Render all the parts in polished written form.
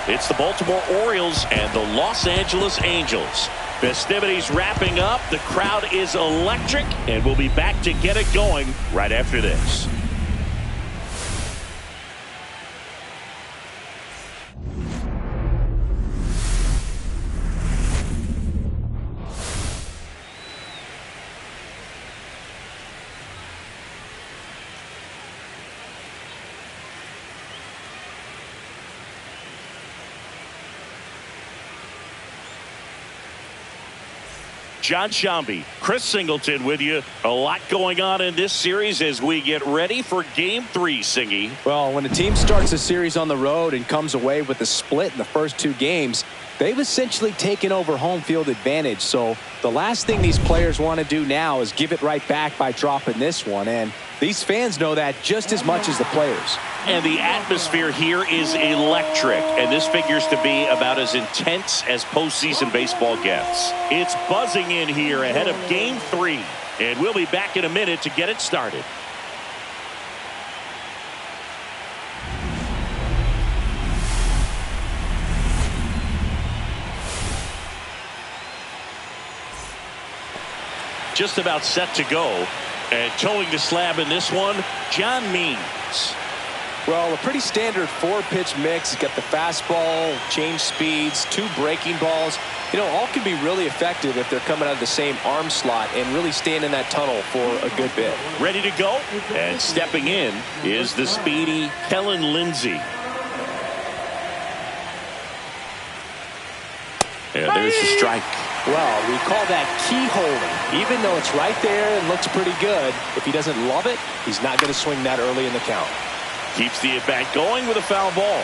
It's the Baltimore Orioles and the Los Angeles Angels. Festivities wrapping up. The crowd is electric, and we'll be back to get it going right after this. John Shambi, Chris Singleton with you. A lot going on in this series as we get ready for Game 3, Singy. Well, when a team starts a series on the road and comes away with a split in the first 2 games, they've essentially taken over home field advantage. So the last thing these players want to do now is give it right back by dropping this one. And these fans know that just as much as the players. And the atmosphere here is electric, and this figures to be about as intense as postseason baseball gets. It's buzzing in here ahead of Game 3, and we'll be back in a minute to get it started. Just about set to go, and towing the slab in this one, John Means. Well, a pretty standard 4-pitch mix. You've got the fastball, change speeds, 2 breaking balls. You know, all can be really effective if they're coming out of the same arm slot and really staying in that tunnel for a good bit. Ready to go? And stepping in is the speedy Kellen Lindsey. And there's the strike. Well, we call that keyholing. Even though it's right there and looks pretty good, if he doesn't love it, he's not going to swing that early in the count. Keeps the at-bat going with a foul ball.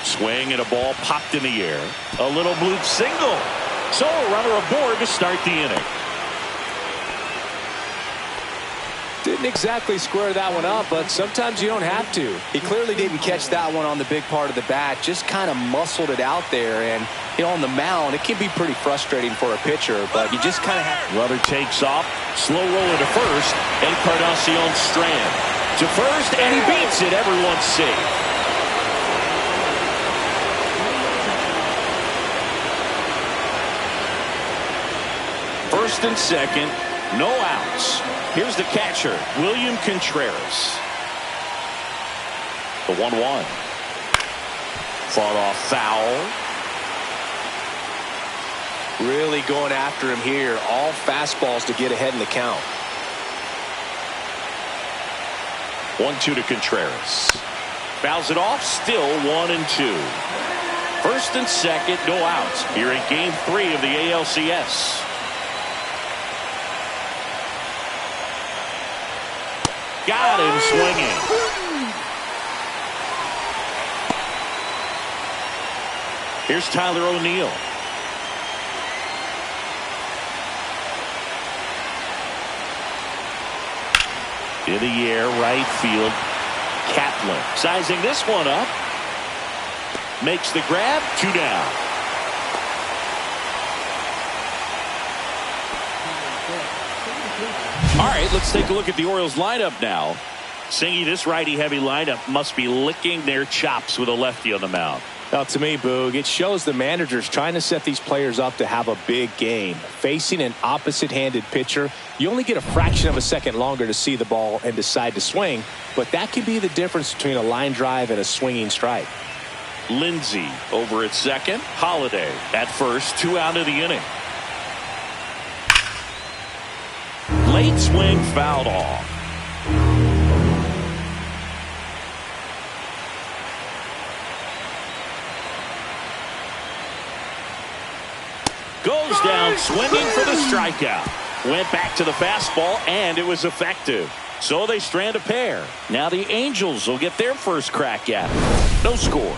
Swing and a ball popped in the air. A little bloop single. So a runner aboard to start the inning. Didn't exactly square that one up, but sometimes you don't have to. He clearly didn't catch that one on the big part of the bat, just kind of muscled it out there. And, you know, on the mound, it can be pretty frustrating for a pitcher, but you just kind of have. Runner takes off, slow roller to first, Encarnacion Strand to first, and he beats it. Everyone's safe. First and second, no outs. Here's the catcher, William Contreras. The 1-1. Fought off foul. Really going after him here. All fastballs to get ahead in the count. 1-2 to Contreras. Fouls it off, still 1-2. First and second, no outs. Here in Game 3 of the ALCS. Got him swinging. Here's Tyler O'Neill. In the air, right field. Kaplan sizing this one up. Makes the grab. 2 down. All right, let's take a look at the Orioles lineup now. Singy, this righty-heavy lineup must be licking their chops with a lefty on the mound. Well, to me, Boog, it shows the manager's trying to set these players up to have a big game. Facing an opposite-handed pitcher, you only get a fraction of a second longer to see the ball and decide to swing, but that can be the difference between a line drive and a swinging strike. Lindsey over at second. Holiday at first. 2 out of the inning. Late swing fouled off. Goes down swinging for the strikeout. Went back to the fastball, and it was effective. So they strand a pair. Now the Angels will get their first crack at it. No score.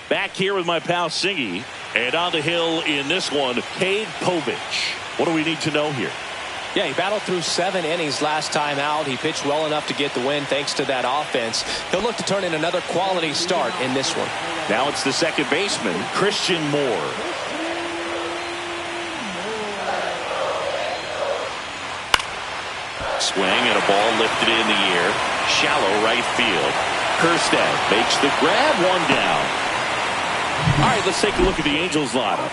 Back here with my pal Singy. And on the hill in this one, Cade Povich. What do we need to know here? Yeah, he battled through 7 innings last time out. He pitched well enough to get the win thanks to that offense. He'll look to turn in another quality start in this one. Now it's the second baseman, Christian Moore. Swing and a ball lifted in the air. Shallow right field. Kerstad makes the grab, one down. All right, let's take a look at the Angels lineup.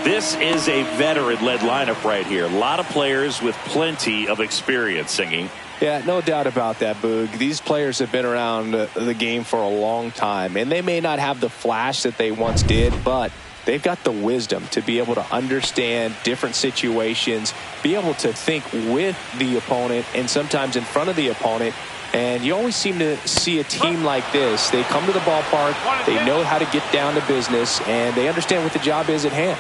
This is a veteran-led lineup right here. A lot of players with plenty of experience, Singing. Yeah, no doubt about that, Boog. These players have been around the game for a long time, and they may not have the flash that they once did, but they've got the wisdom to be able to understand different situations, be able to think with the opponent and sometimes in front of the opponent. And you always seem to see a team like this. They come to the ballpark, they know how to get down to business, and they understand what the job is at hand.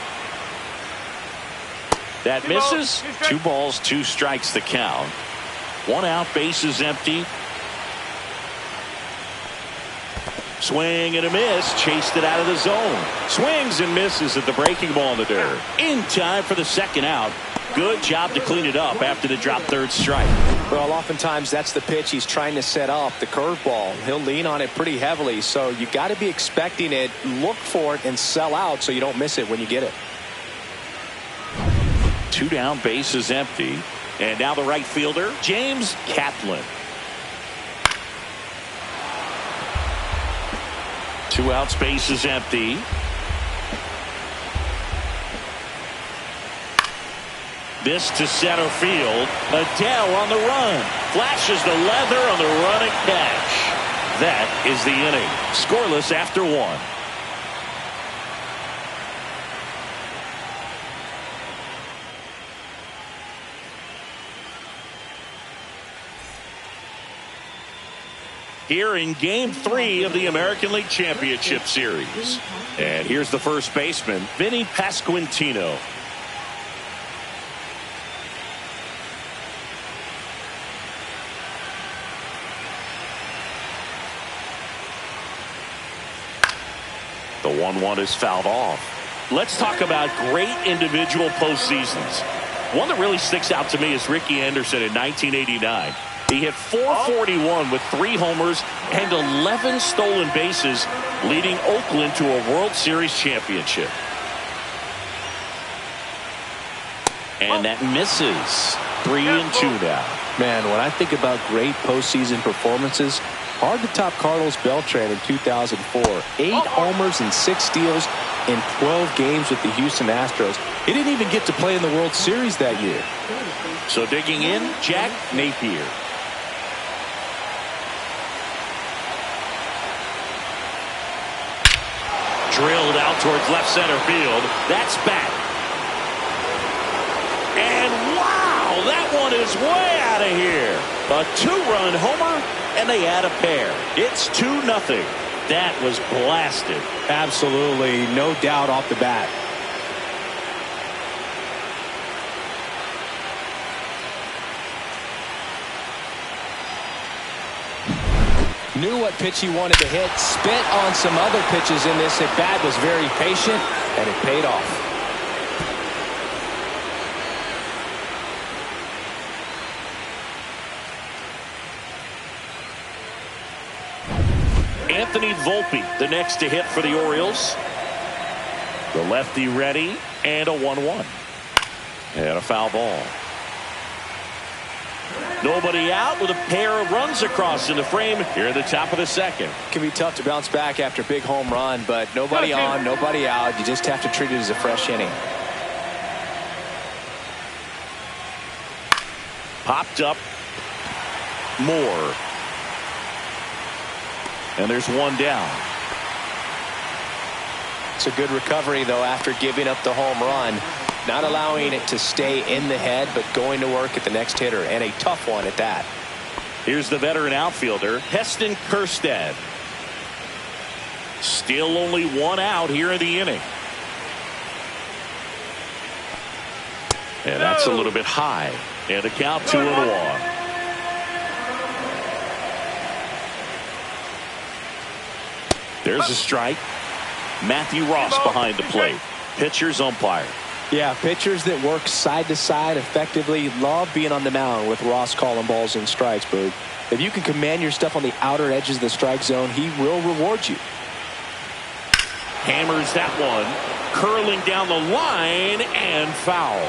That misses. 2 balls, 2 strikes the count. 1 out, bases empty. Swing and a miss. Chased it out of the zone. Swings and misses at the breaking ball in the dirt. In time for the second out. Good job to clean it up after the drop third strike. Well, oftentimes that's the pitch he's trying to set up, the curveball. He'll lean on it pretty heavily, so you got to be expecting it, look for it, and sell out so you don't miss it when you get it. 2 down, bases empty. And now the right fielder, James Kaplan. 2 outs, bases empty. This to center field. Adele on the run. Flashes the leather on the running catch. That is the inning. Scoreless after 1. Here in Game 3 of the American League Championship Series. And here's the first baseman, Vinny Pasquantino. The 1-1 is fouled off. Let's talk about great individual postseasons. One that really sticks out to me is Ricky Anderson in 1989. He hit .441 with 3 homers and 11 stolen bases, leading Oakland to a World Series championship. And that misses. 3-2 now. Man, when I think about great postseason performances, hard to top Carlos Beltran in 2004. 8 homers and 6 steals in 12 games with the Houston Astros. He didn't even get to play in the World Series that year. So digging in, Jack Napier. Drilled out towards left center field. That's back. And wow, that one is way out of here. A 2-run homer, and they add a pair. It's 2-0. That was blasted. Absolutely, no doubt off the bat. Knew what pitch he wanted to hit, spit on some other pitches in this at bat, was very patient, and it paid off. Anthony Volpe, the next to hit for the Orioles. The lefty ready, and a 1-1. And a foul ball. Nobody out with a pair of runs across in the frame here at the top of the second. It can be tough to bounce back after a big home run, but nobody on, nobody out. You just have to treat it as a fresh inning. Popped up. Moore. And there's 1 down. It's a good recovery, though, after giving up the home run. not allowing it to stay in the head, but going to work at the next hitter, and a tough one at that. Here's the veteran outfielder, Heston Kjerstad. Still only one out here in the inning. And that's a little bit high. And the count 2-1. There's a strike. Matthew Ross behind the plate. Pitcher's umpire. Yeah, pitchers that work side to side effectively love being on the mound with Ross calling balls and strikes, Boog. If you can command your stuff on the outer edges of the strike zone, he will reward you. Hammers that one. Curling down the line and foul.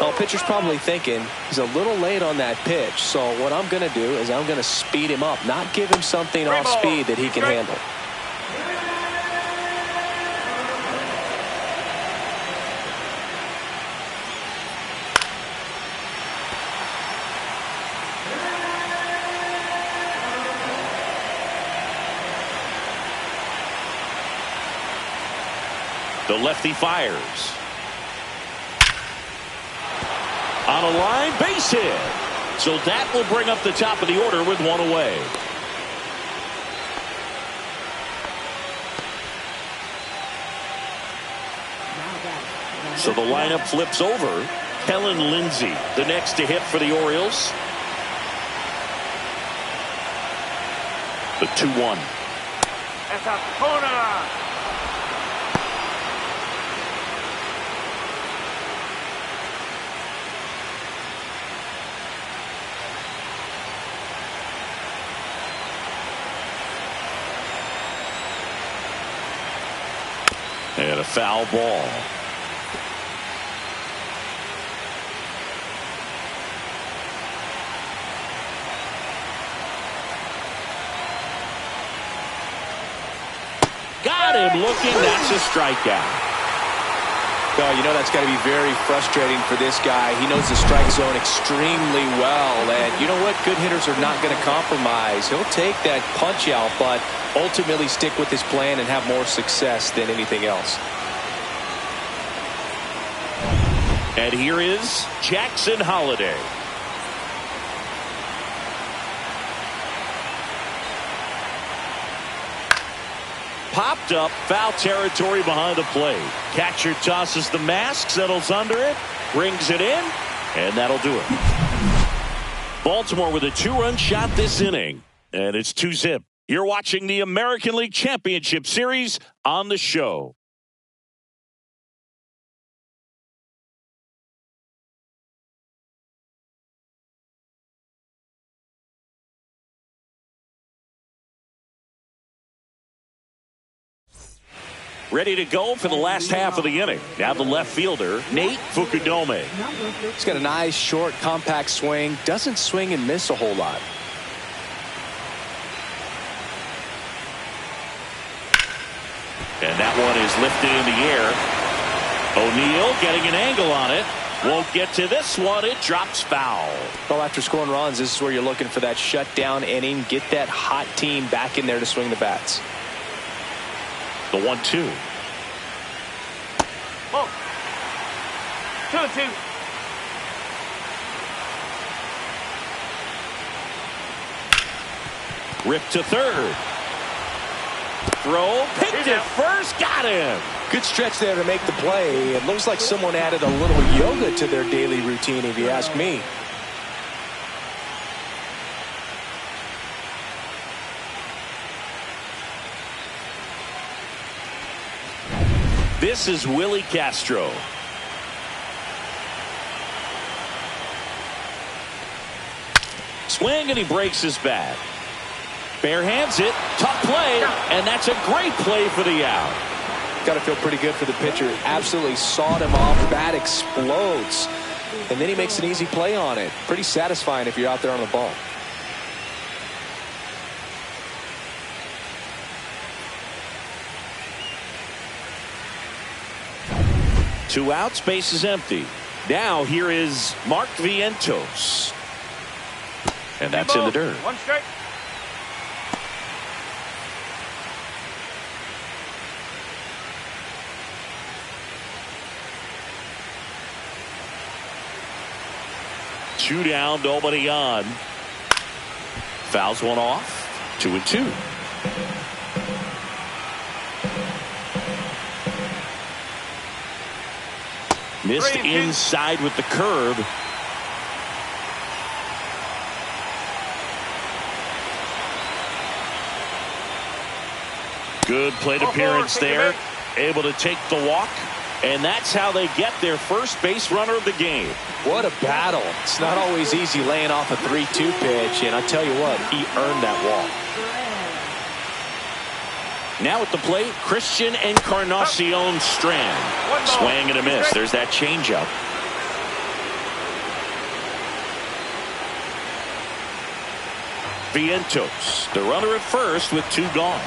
Well, pitcher's probably thinking he's a little late on that pitch, so what I'm going to do is I'm going to speed him up, not give him something off speed that he can handle. The lefty fires. On a line, base hit. So that will bring up the top of the order with one away. So the lineup flips over. Kellen Lindsey, the next to hit for the Orioles. The 2-1. That's a corner. And a foul ball. Got him looking. That's a strikeout. Well, you know that's got to be very frustrating for this guy. He knows the strike zone extremely well. And you know what? Good hitters are not going to compromise. He'll take that punch out, but ultimately stick with his plan and have more success than anything else. And here is Jackson Holliday. Popped up, foul territory behind the plate. Catcher tosses the mask, settles under it, brings it in, and that'll do it. Baltimore with a 2-run shot this inning, and it's 2-zip. You're watching the American League Championship Series on the show. Ready to go for the last half of the inning. Now the left fielder, Nate Fukudome. He's got a nice, short, compact swing. Doesn't swing and miss a whole lot. And that one is lifted in the air. O'Neill getting an angle on it. Won't get to this one. It drops foul. Well, after scoring runs, this is where you're looking for that shutdown inning. Get that hot team back in there to swing the bats. The 1-2. Oh. 2-2. Ripped to third. Throw. Picked it first. Got him. Good stretch there to make the play. It looks like someone added a little yoga to their daily routine, if you ask me. This is Willie Castro. Swing, and he breaks his bat. Bare hands it. Tough play, and that's a great play for the out. Got to feel pretty good for the pitcher. Absolutely sawed him off. Bat explodes. And then he makes an easy play on it. Pretty satisfying if you're out there on the ball. Two outs, base is empty. Now here is Mark Vientos. And that's in the dirt. One strike. 2 down, nobody on. Fouls one off. 2-2. Missed inside with the curve. Good plate appearance there. Able to take the walk. And that's how they get their first base runner of the game. What a battle. It's not always easy laying off a 3-2 pitch. And I tell you what, he earned that walk. Now at the plate, Christian Encarnacion Strand. Swing and a miss. There's that changeup. Vientos, the runner at first with 2 gone.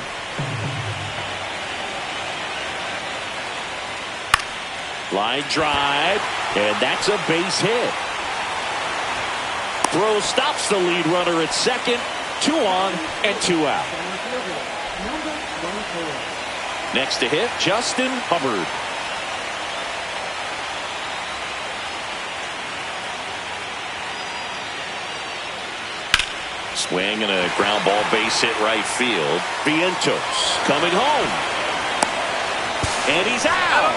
Line drive, and that's a base hit. Throw stops the lead runner at second. 2 on and 2 out. Next to hit, Justin Hubbard. Swing and a ground ball base hit right field. Vientos coming home. And he's out.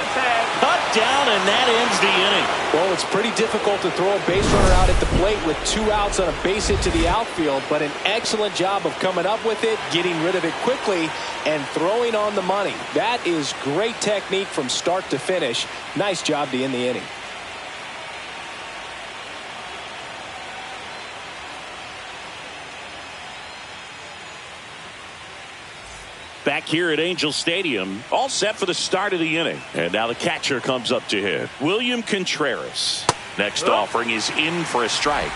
Cut down, and that ends the inning. Well, it's pretty difficult to throw a base runner out at the plate with 2 outs on a base hit to the outfield, but an excellent job of coming up with it, getting rid of it quickly, and throwing on the money. That is great technique from start to finish. Nice job to end the inning. Back here at Angel Stadium, all set for the start of the inning. And now the catcher comes up to hit. William Contreras. Next offering is in for a strike.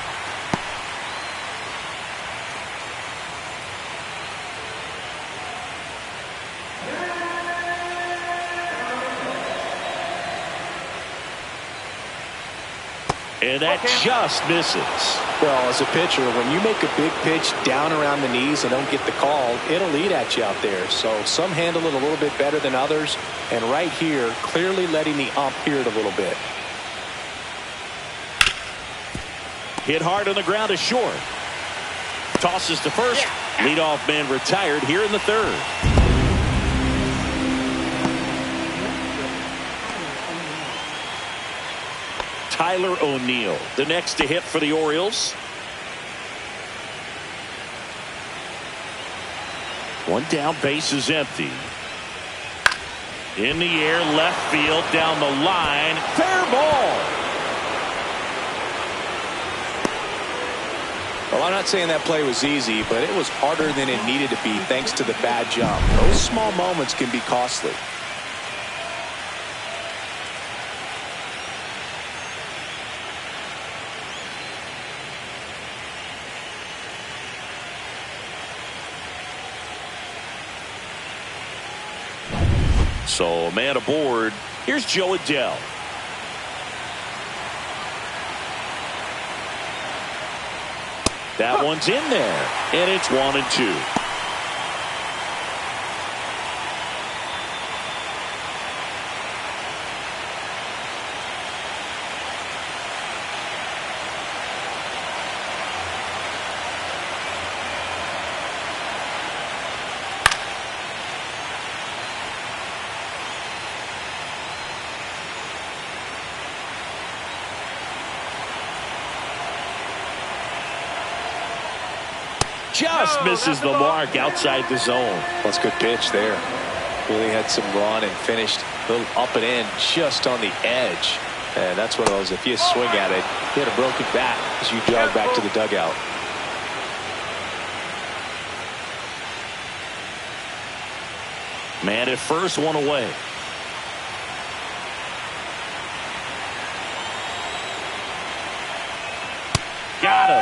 And that just misses. Well, as a pitcher, when you make a big pitch down around the knees and don't get the call, it'll eat at you out there. So some handle it a little bit better than others. And right here, clearly letting the ump hear it a little bit. Hit hard on the ground to short. Tosses to first. Leadoff man retired here in the 3rd. Tyler O'Neill, the next to hit for the Orioles. 1 down, base is empty. In the air, left field, down the line. Fair ball. Well, I'm not saying that play was easy, but it was harder than it needed to be thanks to the bad jump. Those small moments can be costly. So, man aboard. Here's Joe Adell. That one's in there, and it's 1-2. Just misses the mark outside the zone. That's a good pitch there. Really had some run and finished a little up and in just on the edge. And that's what it was. If you swing at it, you had a broken bat as you jog back to the dugout. Man at first, 1 away. Got him.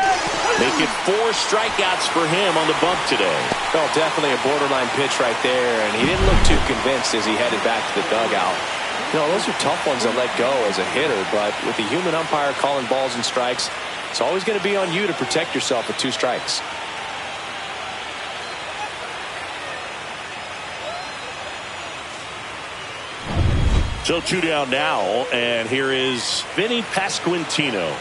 Make it 4 strikeouts for him on the bump today. Well, definitely a borderline pitch right there, and he didn't look too convinced as he headed back to the dugout. You know, those are tough ones to let go as a hitter, but with the human umpire calling balls and strikes, it's always going to be on you to protect yourself with 2 strikes. So 2 down now, and here is Vinny Pasquantino.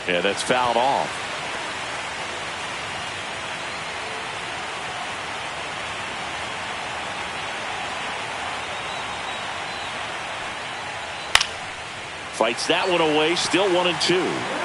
Yeah, that's fouled off. Fights that one away. Still 1-2.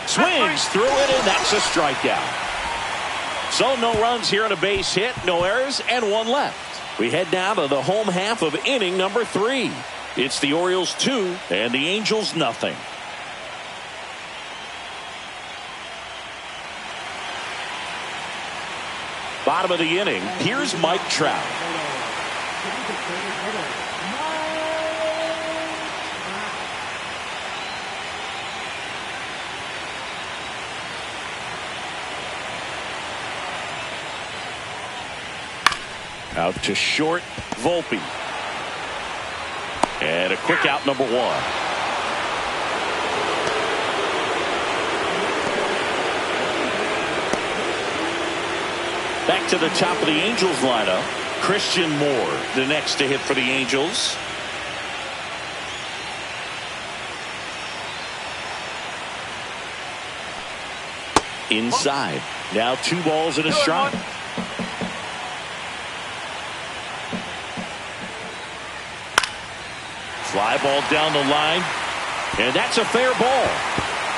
Swings through it, and that's a strikeout. So no runs here on a base hit, no errors, and one left. We head now to the home half of inning number 3. It's the Orioles 2 and the Angels nothing. Bottom of the inning, here's Mike Trout. Out to short, Volpe. And a quick out, number 1. Back to the top of the Angels lineup. Christian Moore, the next to hit for the Angels. Inside. Now 2 balls and a strike. Fly ball down the line. And that's a fair ball.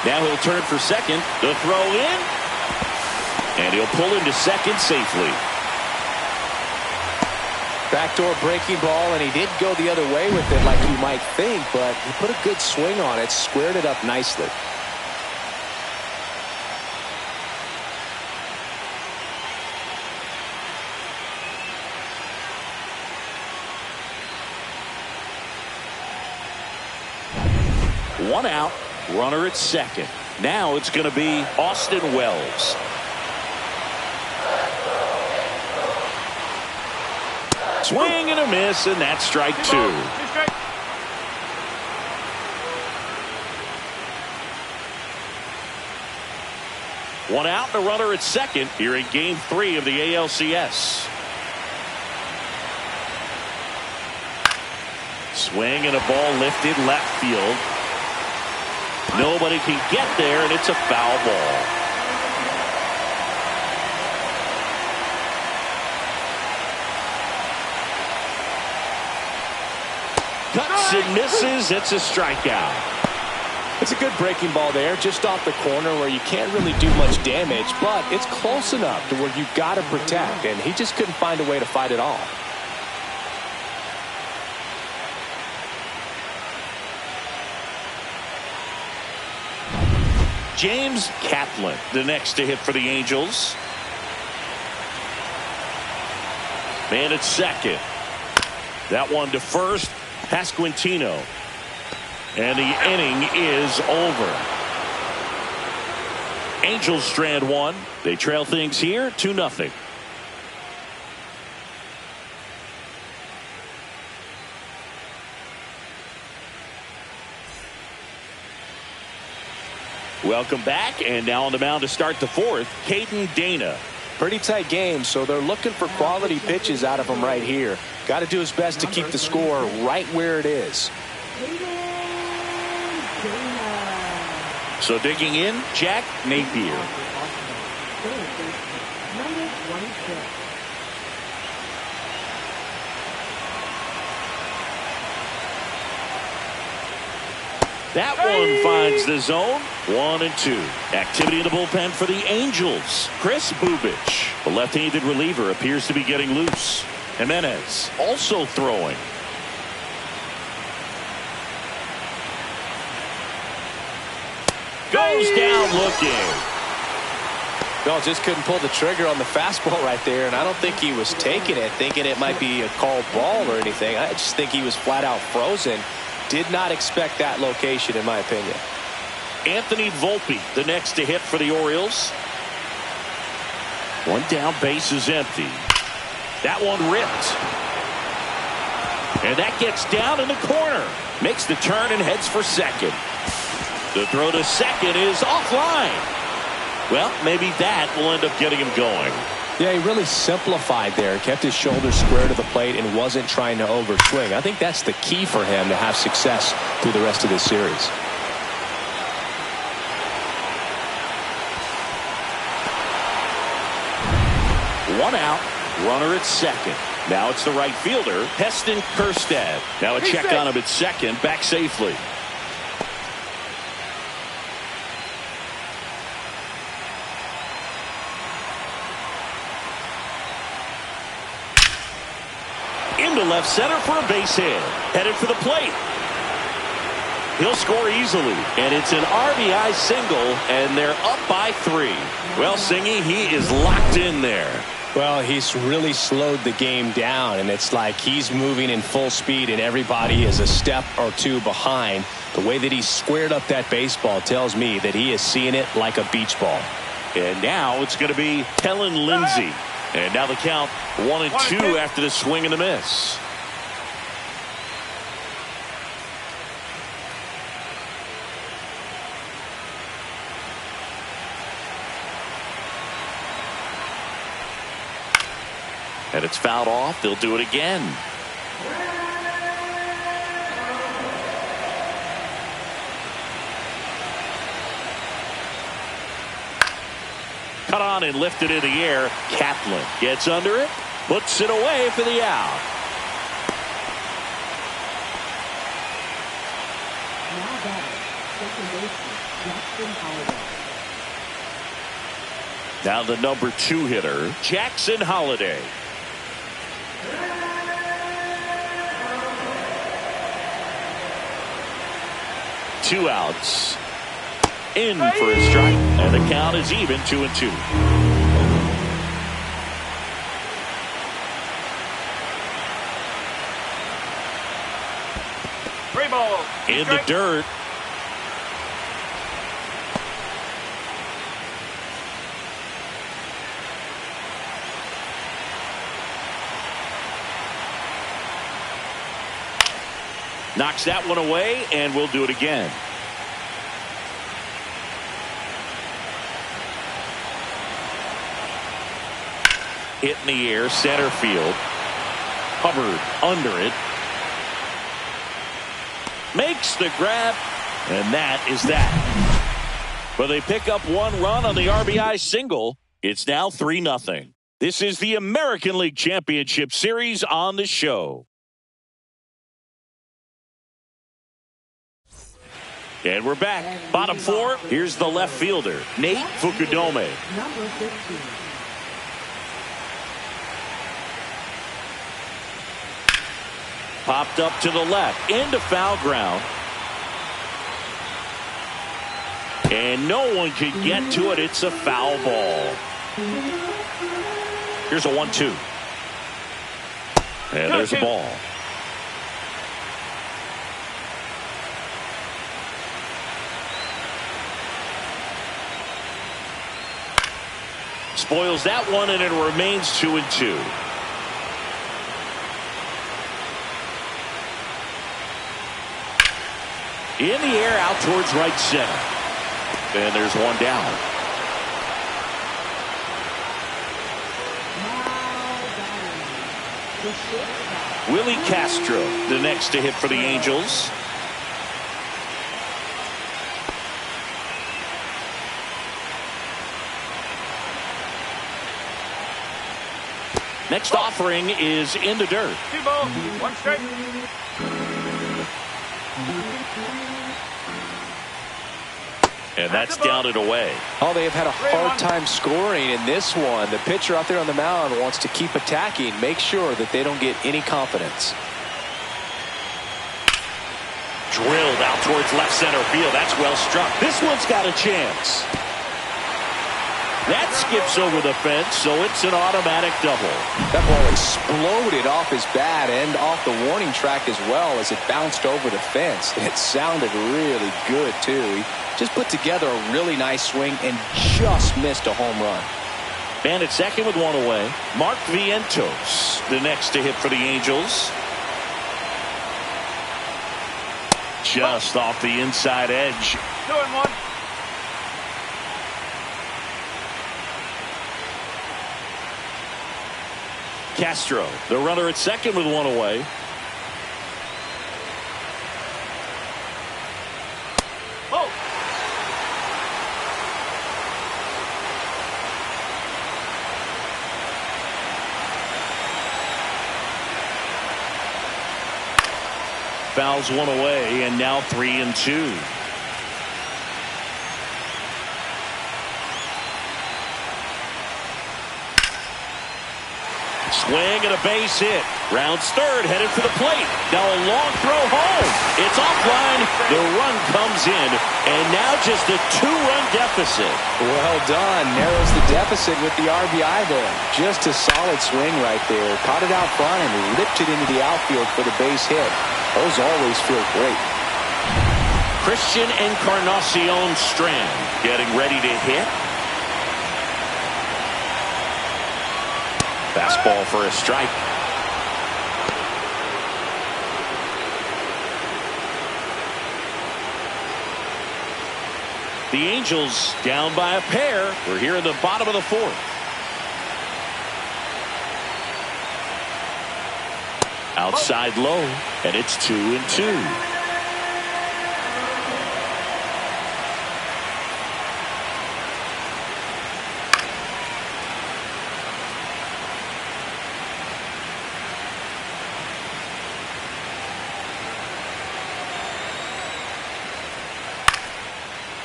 Now he'll turn for second. The throw in. And he'll pull into second safely. Backdoor breaking ball, and he did go the other way with it like you might think, but he put a good swing on it, squared it up nicely. One out, runner at second. Now it's going to be Austin Wells. Swing and a miss, and that's strike 2. One out and a runner at second here in game 3 of the ALCS. Swing and a ball lifted left field. Nobody can get there, and it's a foul ball. Cuts and misses. It's a strikeout. It's a good breaking ball there, just off the corner where you can't really do much damage, but it's close enough to where you've got to protect, and he just couldn't find a way to fight it off. James Kaplan, the next to hit for the Angels. Man at second. That one to first. Pasquantino. And the inning is over. Angels strand 1. They trail things here 2-0. Welcome back, and now on the mound to start the 4th, Caden Dana. Pretty tight game, so they're looking for quality pitches out of him right here. Got to do his best to keep the score right where it is. So digging in, Jack Napier. That one finds the zone. 1-2. Activity in the bullpen for the Angels. Chris Bubich, the left-handed reliever, appears to be getting loose. Jimenez also throwing. Goes down looking. No, just couldn't pull the trigger on the fastball right there, and I don't think he was taking it, thinking it might be a called ball or anything. I just think he was flat out frozen. Did not expect that location, in my opinion. Anthony Volpe, the next to hit for the Orioles. One down, base is empty. That one ripped. And that gets down in the corner. Makes the turn and heads for second. The throw to second is offline. Well, maybe that will end up getting him going. Yeah, he really simplified there. Kept his shoulders square to the plate and wasn't trying to overswing. I think that's the key for him to have success through the rest of this series. One out, runner at second. Now it's the right fielder, Heston Kjerstad. Now a check on him at second, back safely. Into left center for a base hit. Headed for the plate. He'll score easily. And it's an RBI single, and they're up by 3. Well, Singy, he is locked in there. Well, he's really slowed the game down, and it's like he's moving in full speed, and everybody is a step or two behind. The way that he squared up that baseball tells me that he is seeing it like a beach ball. And now it's going to be Kellen Lindsey. And now the count 1-2 after the swing and the miss. And it's fouled off. They'll do it again. Cut on and lifted in the air. Kaplan gets under it, puts it away for the out. Now the number 2 hitter, Jackson Holliday. Two outs. In for a strike, and the count is even 2-2. In the dirt. Knocks that one away, and we'll do it again. Hit in the air, center field. Hubbard under it. Makes the grab, and that is that. But they pick up 1 run on the RBI single. It's now 3-0. This is the American League Championship Series on the show. And we're back. Bottom 4, here's the left fielder, Nate Fukudome. Number 15. Popped up to the left, into foul ground. And no one can get to it. It's a foul ball. Here's a 1-2. And there's a ball. Spoils that one, and it remains 2-2. In the air, out towards right center. And there's one down. Willie Castro, the next to hit for the Angels. Next offering is in the dirt. 2 balls, 1 strike. And that's downed away. Oh, they have had a hard time scoring in this one. The pitcher out there on the mound wants to keep attacking, make sure that they don't get any confidence. Drilled out towards left center field. That's well struck. This one's got a chance. That skips over the fence, so it's an automatic double. That ball exploded off his bat and off the warning track as well as it bounced over the fence. It sounded really good, too. He just put together a really nice swing and just missed a home run. Man at second with one away. Mark Vientos, the next to hit for the Angels. Just off the inside edge. 2-1. Castro, the runner at second with one away. Oh. Fouls one away, and now 3-2. Swing and a base hit. Rounds third, headed for the plate. Now a long throw home. It's offline. The run comes in, and now just a 2-run deficit. Well done. Narrows the deficit with the RBI there. Just a solid swing right there. Caught it out front and ripped it into the outfield for the base hit. Those always feel great. Christian Encarnacion Strand getting ready to hit. Fastball for a strike. The Angels down by a pair. We're here in the bottom of the fourth. Outside low, and it's 2-2.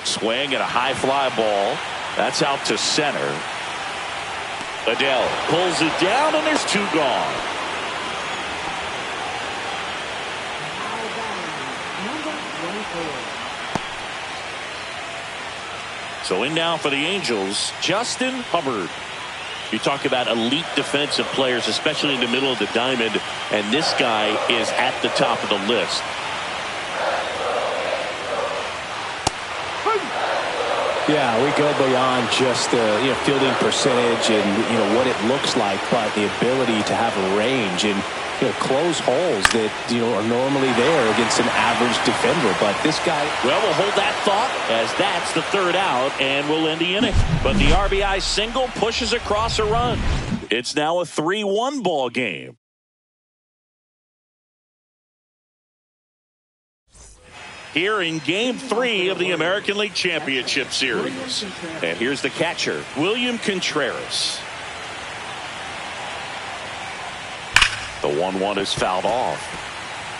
Swing at a high fly ball. That's out to center. Adele pulls it down, and there's 2 gone. So in now for the Angels, Justin Hubbard. You talk about elite defensive players, especially in the middle of the diamond, and this guy is at the top of the list. Yeah, we go beyond just the fielding percentage and what it looks like, but the ability to have a range and close holes that are normally there against an average defender. But this guy, well, we'll hold that thought as that's the 3rd out, and we'll end the inning. But the RBI single pushes across a run. It's now a 3-1 ball game. Here in Game 3 of the American League Championship Series. And here's the catcher, William Contreras. The 1-1 is fouled off.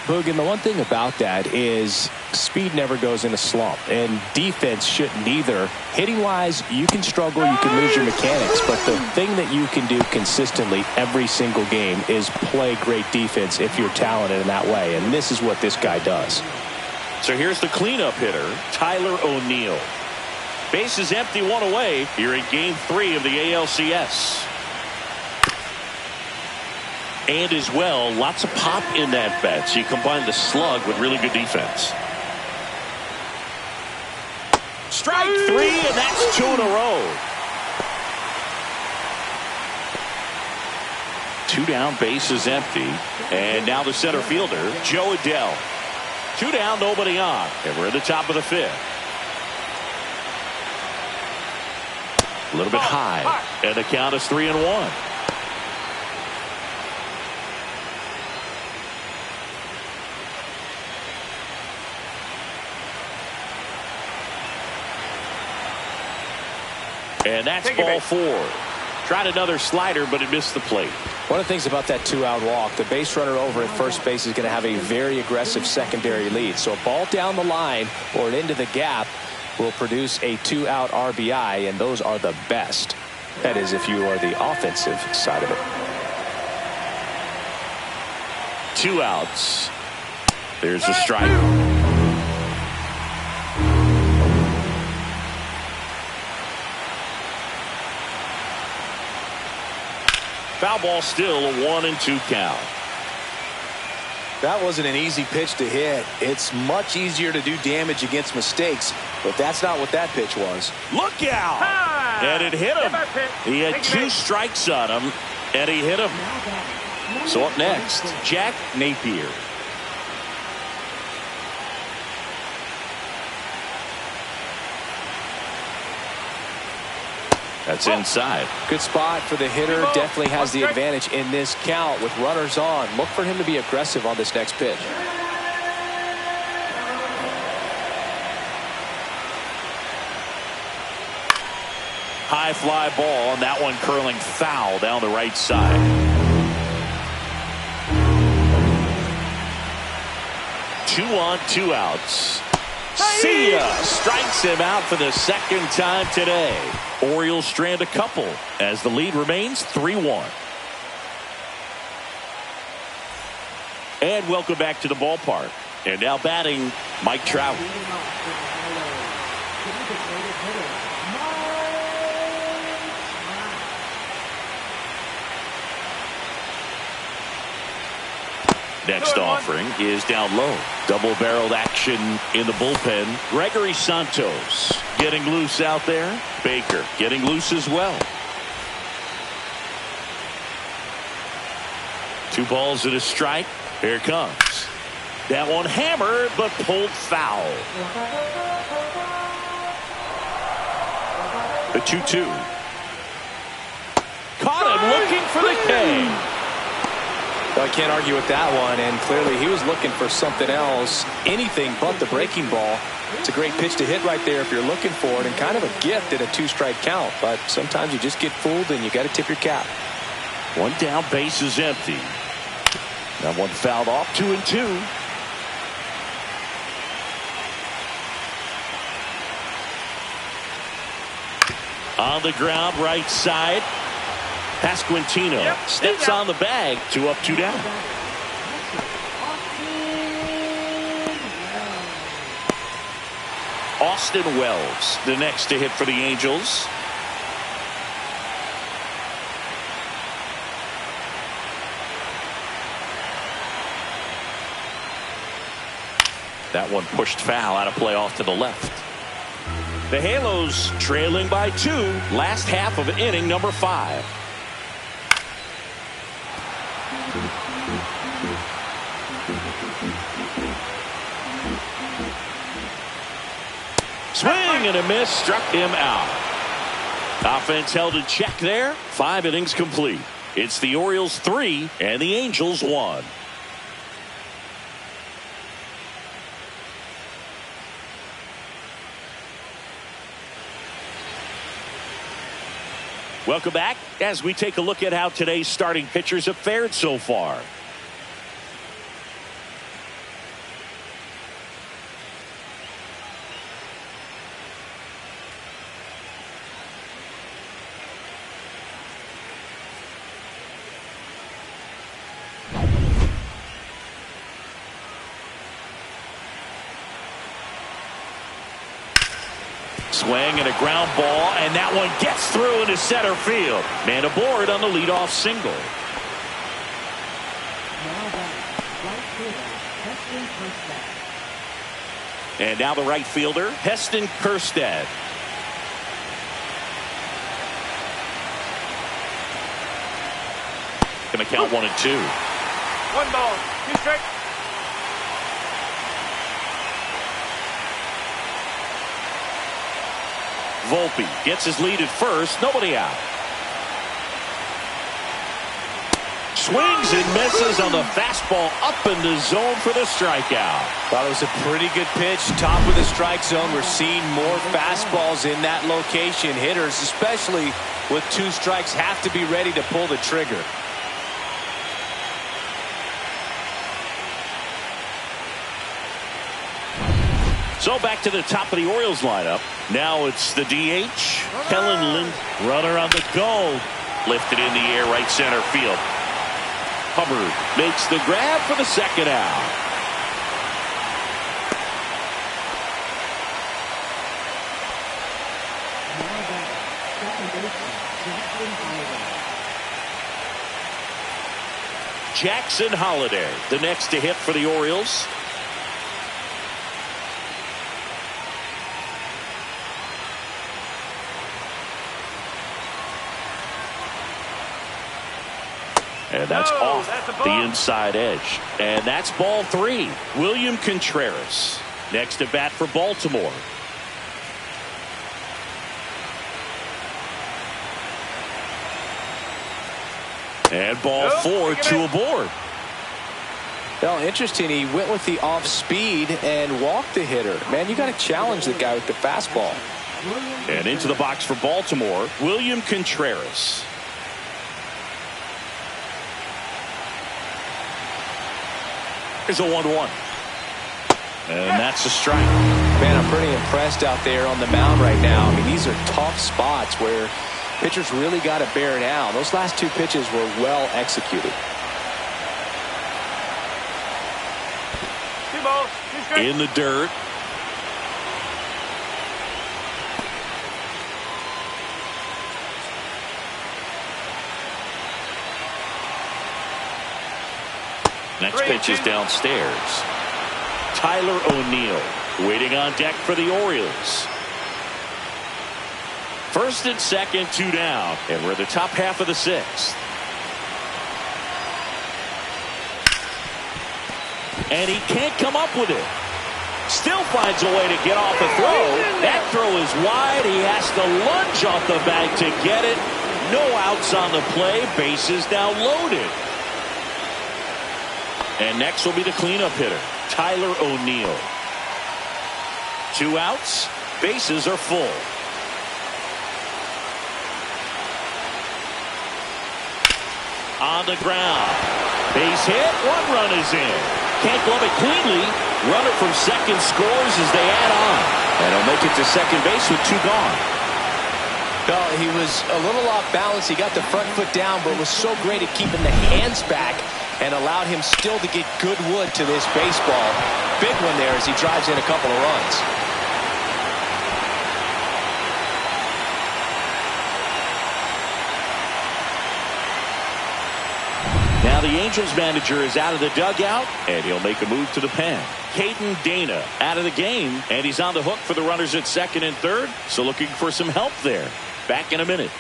Boog, and the one thing about that is speed never goes in a slump, and defense shouldn't either. Hitting-wise, you can struggle, you can lose your mechanics, but the thing that you can do consistently every single game is play great defense if you're talented in that way, and this is what this guy does. So here's the cleanup hitter, Tyler O'Neill. Base is empty, 1 away here in Game 3 of the ALCS. And as well, lots of pop in that bat. So you combine the slug with really good defense. Strike 3, and that's 2 in a row. 2 down, base is empty. And now the center fielder, Joe Adele. 2 down, nobody on. And we're at the top of the 5th. A little bit high. And the count is 3-1. And that's ball 4. Tried another slider, but it missed the plate. One of the things about that 2-out walk, the base runner over at first base is going to have a very aggressive secondary lead. So a ball down the line or into the gap will produce a 2-out RBI, and those are the best. That is, if you are the offensive side of it. 2 outs. There's a strike. Foul ball, still a 1-2 count. That wasn't an easy pitch to hit. It's much easier to do damage against mistakes, but that's not what that pitch was. Look out! And it hit him. He had 2 strikes on him, and he hit him. So up next, Jack Napier. That's inside. Good spot for the hitter. Definitely has the advantage in this count with runners on. Look for him to be aggressive on this next pitch. High fly ball, and that one curling foul down the right side. Two on, two outs. See ya! Strikes him out for the second time today. Orioles strand a couple as the lead remains 3-1. And welcome back to the ballpark. And now batting, Mike Trout. Next offering is down low. Double-barreled action in the bullpen. Gregory Santos getting loose out there. Baker getting loose as well. 2 balls and a strike. Here it comes. That one hammered but pulled foul. The 2-2. Caught him looking for the K. Well, I can't argue with that one, and clearly he was looking for something else, anything but the breaking ball. It's a great pitch to hit right there if you're looking for it, and kind of a gift at a 2-strike count, but sometimes you just get fooled and you got to tip your cap. 1 down, base is empty. That one fouled off. 2-2. On the ground, right side. Pasquantino steps on the bag. 2 up, 2 down. Austin Wells, the next to hit for the Angels. That one pushed foul out of play off to the left. The Halos trailing by 2. Last half of inning number 5. Swing and a miss, struck him out. Offense held in check there. 5 innings complete. It's the Orioles 3 and the Angels 1. Welcome back as we take a look at how today's starting pitchers have fared so far. Swing and a ground ball, and that one gets through into center field. Man aboard on the leadoff single. And now the right fielder, Heston Kjerstad. Gonna count 1 and 2. 1 ball, 2 strikes. Volpe gets his lead at first. Nobody out. Swings and misses on the fastball up in the zone for the strikeout. Thought it was a pretty good pitch. Top of the strike zone. We're seeing more fastballs in that location. Hitters, especially with 2 strikes, have to be ready to pull the trigger. So back to the top of the Orioles lineup. Now it's the DH, Kellen Lind. Runner on the go. Lifted in the air, right center field. Hubbard makes the grab for the second out. Jackson Holliday, the next to hit for the Orioles. And that's off the inside edge. And that's ball 3. William Contreras next to bat for Baltimore. And ball 4, 2 aboard. Well, interesting. He went with the off speed and walked the hitter. Man, you got to challenge the guy with the fastball. And into the box for Baltimore, William Contreras. Here's a 1-1. And that's a strike. Man, I'm pretty impressed out there on the mound right now. I mean, these are tough spots where pitchers really got to bear down. Those last 2 pitches were well executed. 2 balls, 2 strikes. In the dirt. Next pitch is downstairs. Tyler O'Neill waiting on deck for the Orioles. First and second, 2 down. And we're in the top half of the 6th. And he can't come up with it. Still finds a way to get off the throw. That throw is wide. He has to lunge off the bag to get it. No outs on the play. Bases now loaded. And next will be the cleanup hitter, Tyler O'Neill. 2 outs. Bases are full. On the ground. Base hit. 1 run is in. Can't glove it cleanly. Runner from second scores as they add on. And he'll make it to second base with 2 gone. Well, he was a little off balance. He got the front foot down, but was so great at keeping the hands back and allowed him still to get good wood to this baseball. Big one there as he drives in a couple of runs. Now the Angels manager is out of the dugout, and he'll make a move to the pen. Caden Dana out of the game, and he's on the hook for the runners at second and third, so looking for some help there. Back in a minute.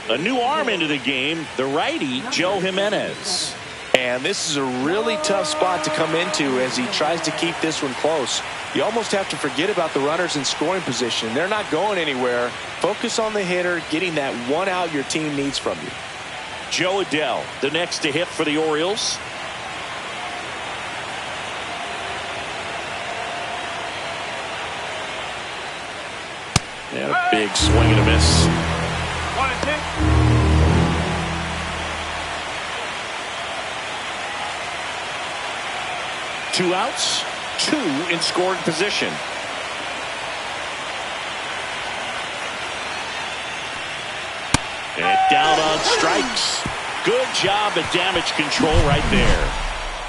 A new arm into the game, the righty, Joe Jimenez. And this is a really tough spot to come into as he tries to keep this one close. You almost have to forget about the runners in scoring position. They're not going anywhere. Focus on the hitter, getting that 1 out your team needs from you. Joe Adell, the next to hit for the Orioles. And a big swing and a miss. 1 and 2. 2 outs, 2 in scoring position. And down on strikes. Good job at damage control right there.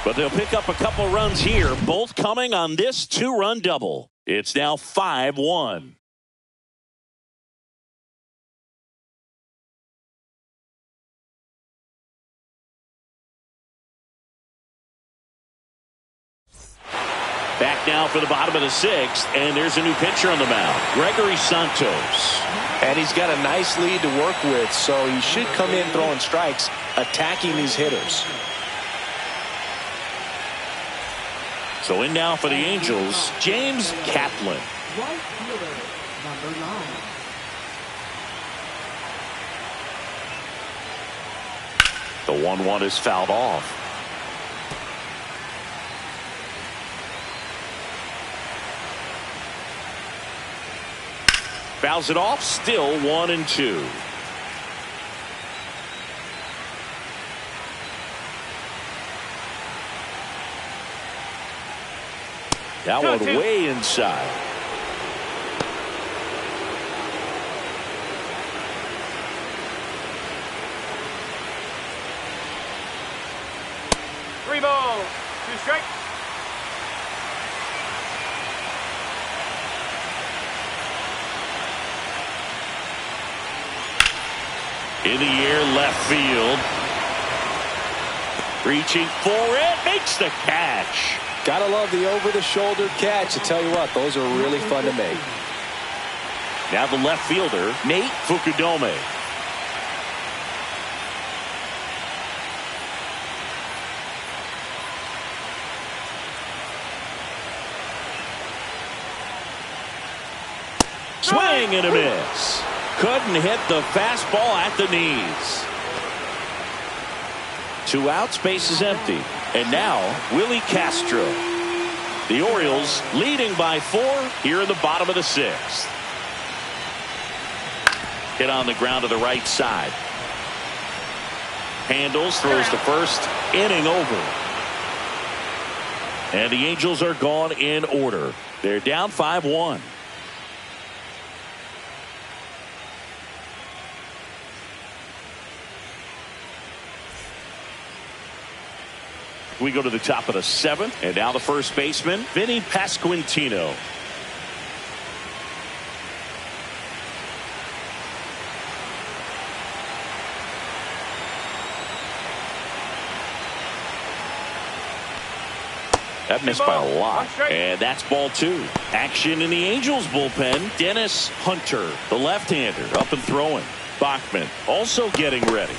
But they'll pick up a couple runs here, both coming on this 2-run double. It's now 5-1. Back now for the bottom of the 6th, and there's a new pitcher on the mound, Gregory Santos. And he's got a nice lead to work with, so he should come in throwing strikes, attacking these hitters. So in now for the Angels, James Kaplan. Right fielder, number 9. The 1-1 is fouled off. Fouls it off, still 1-2. That one way inside. Three balls, 2 strikes. In the air, left field. Reaching for it, makes the catch. Gotta love the over-the-shoulder catch. I tell you what, those are really fun to make. Now the left fielder, Nate Fukudome. Swing and a miss. Couldn't hit the fastball at the knees. 2 outs, base is empty. And now Willie Castro. The Orioles leading by 4 here in the bottom of the 6th. Hit on the ground to the right side. Handles, throws the first inning over. And the Angels are gone in order. They're down 5-1. We go to the top of the 7th, and now the first baseman, Vinny Pasquantino. That missed by a lot, and that's ball 2. Action in the Angels bullpen. Dennis Hunter, the left-hander, up and throwing. Bachman also getting ready.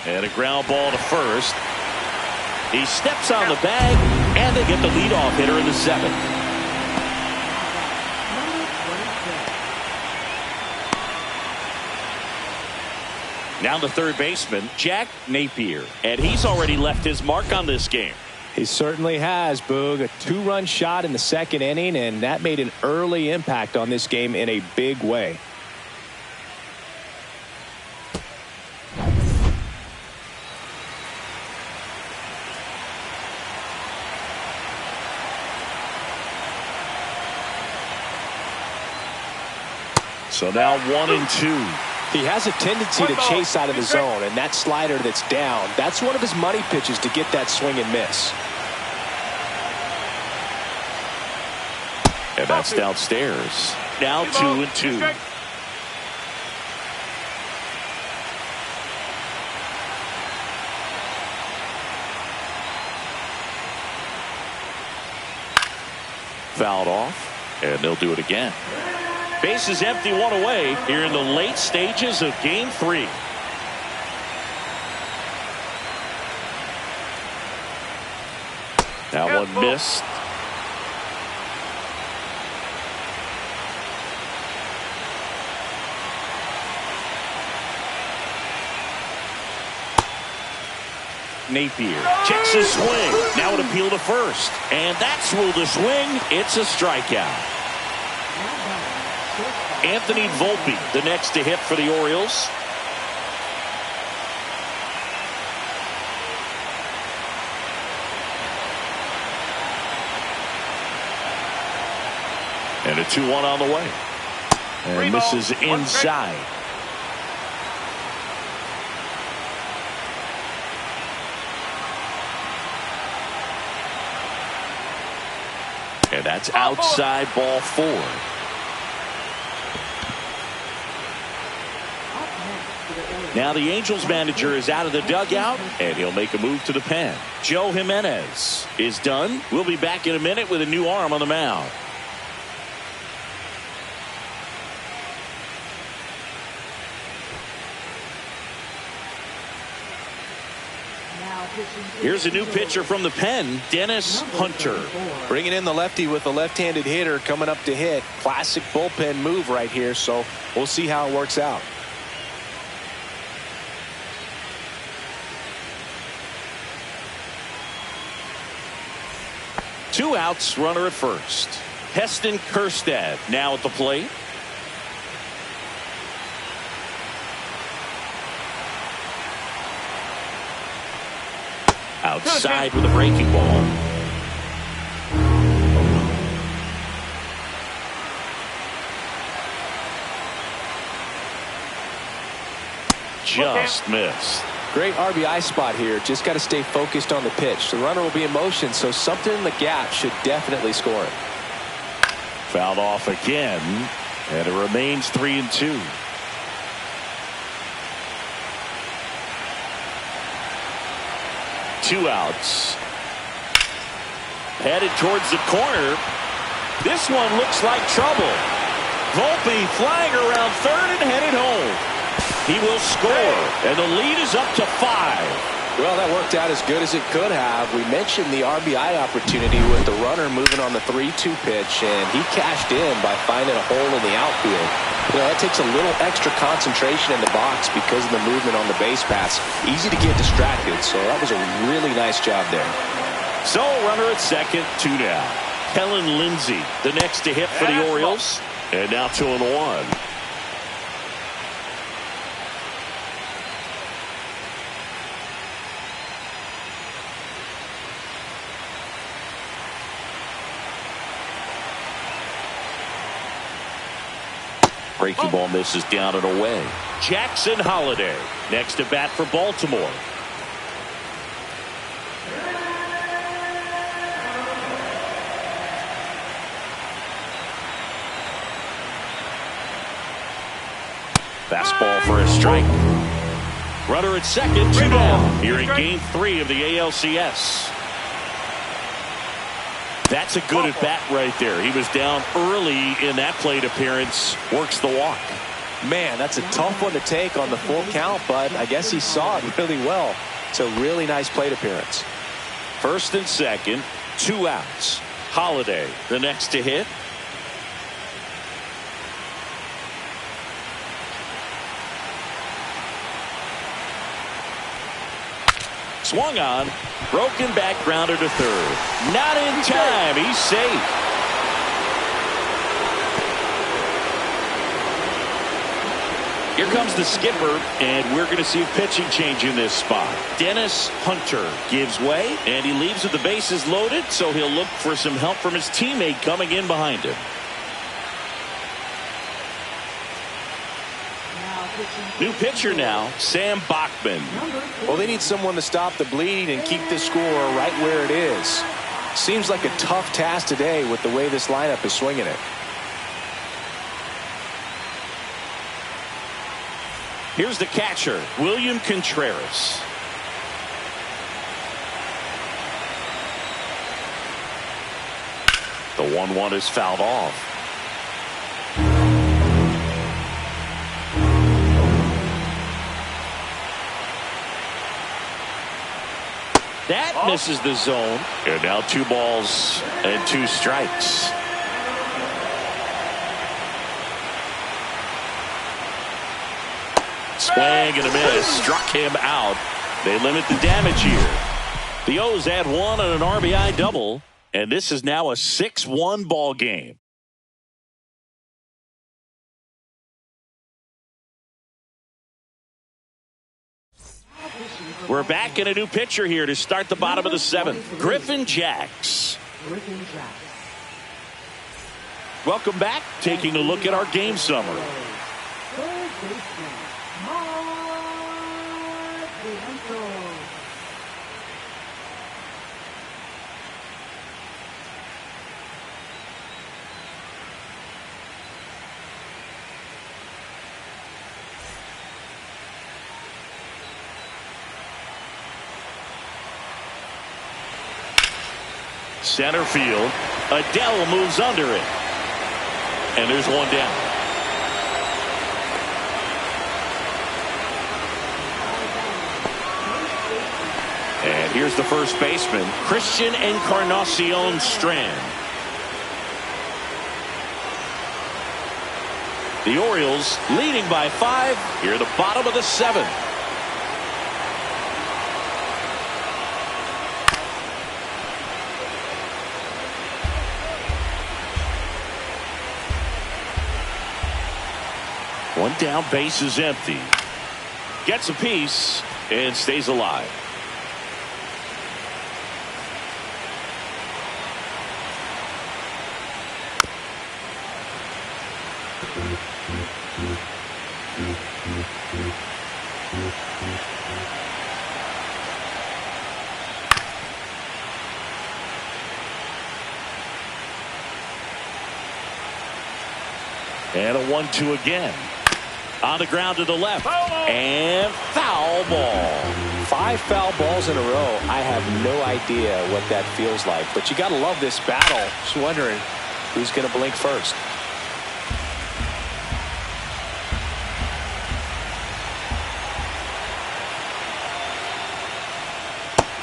And a ground ball to first. He steps on the bag, and they get the leadoff hitter in the 7th. Now the third baseman, Jack Napier. And he's already left his mark on this game. He certainly has, Boog. A 2-run shot in the 2nd inning, and that made an early impact on this game in a big way. So now 1-2. He has a tendency to chase out of the zone, and that slider that's down, that's one of his money pitches to get that swing and miss. And that's downstairs. Now 2-2. Fouled off, and they'll do it again. Base is empty, 1 away here in the late stages of game 3. That one missed. Napier checks his swing. Now an appeal to first. And that's ruled a swing. It's a strikeout. Anthony Volpe, the next to hit for the Orioles. And a 2-1 on the way. And this is inside. And that's outside, ball 4. Now the Angels manager is out of the dugout, and he'll make a move to the pen. Joe Jimenez is done. We'll be back in a minute with a new arm on the mound. Here's a new pitcher from the pen, Dennis Hunter. Bringing in the lefty with a left-handed hitter coming up to hit. Classic bullpen move right here, so we'll see how it works out. Two outs, runner at first. Heston Kjerstad now at the plate. Outside with a breaking ball. Just missed. Great RBI spot here. Just got to stay focused on the pitch. The runner will be in motion, so something in the gap should definitely score it. Fouled off again, and it remains 3-2. 2 outs. Headed towards the corner. This one looks like trouble. Volpe flying around third and headed home. He will score, and the lead is up to 5. Well, that worked out as good as it could have. We mentioned the RBI opportunity with the runner moving on the 3-2 pitch, and he cashed in by finding a hole in the outfield. You know, that takes a little extra concentration in the box because of the movement on the base paths. Easy to get distracted, so that was a really nice job there. So, runner at second, 2 down. Kellen Lindsey, the next to hit for the Orioles. And now 2-1. Breaking ball misses down and away. Jackson Holliday next to bat for Baltimore. Fastball for a strike. Runner at second, 2 down. Here in game 3 of the ALCS. That's a good at bat right there. He was down early in that plate appearance. Works the walk. Man, that's a tough one to take on the full count, but I guess he saw it really well. It's a really nice plate appearance. First and second, 2 outs. Holliday, the next to hit. Swung on, broken back, grounder to third. Not in time. He's safe. Here comes the skipper, and we're going to see a pitching change in this spot. Dennis Hunter gives way, and he leaves with the bases loaded, so he'll look for some help from his teammate coming in behind him. New pitcher now, Sam Bachman. Well, they need someone to stop the bleed and keep this score right where it is. Seems like a tough task today with the way this lineup is swinging it. Here's the catcher, William Contreras. The 1-1 is fouled off. That misses the zone. And now 2 balls and 2 strikes. Swing and a miss. Struck him out. They limit the damage here. The O's add 1 on an RBI double. And this is now a 6-1 ball game. We're back in a new pitcher here to start the bottom of the 7th. Griffin Jacks. Welcome back. Taking a look at our game summary. Center field. Adele moves under it. And there's 1 down. And here's the first baseman, Christian Encarnacion Strand. The Orioles leading by 5 here at the bottom of the 7th. One down, base is empty. Gets a piece and stays alive. And a 1-2 again. On the ground to the left. And foul ball. 5 foul balls in a row. I have no idea what that feels like, but you got to love this battle. Just wondering who's going to blink first.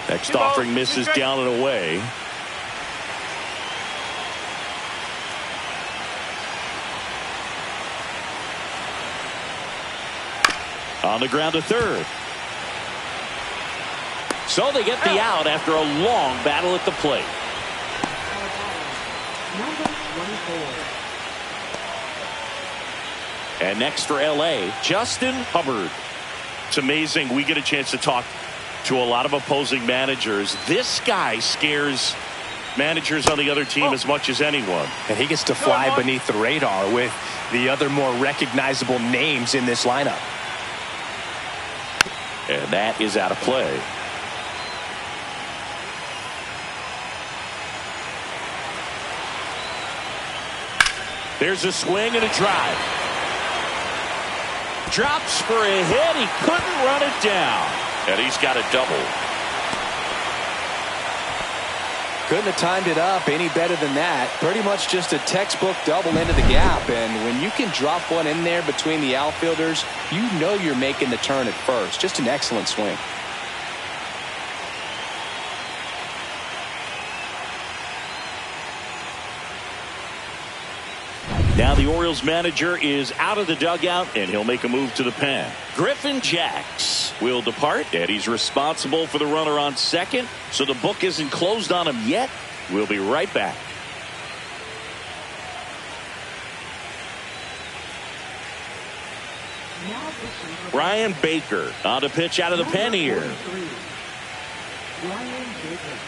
Next offering misses down and away. On the ground to third. So they get the out after a long battle at the plate. Number 24. And next for LA, Justin Hubbard. It's amazing we get a chance to talk to a lot of opposing managers. This guy scares managers on the other team as much as anyone. And he gets to fly beneath the radar with the other more recognizable names in this lineup. And that is out of play. There's a swing and a drive. Drops for a hit. He couldn't run it down. And he's got a double. Couldn't have timed it up any better than that. Pretty much just a textbook double into the gap. And when you can drop one in there between the outfielders, you know you're making the turn at first. Just an excellent swing. Now the Orioles manager is out of the dugout, and he'll make a move to the pen. Griffin Jacks will depart, and he's responsible for the runner on second, so the book isn't closed on him yet. We'll be right back. Now pitching for Brian Baker on to pitch out of the pen here. 43. Brian Baker.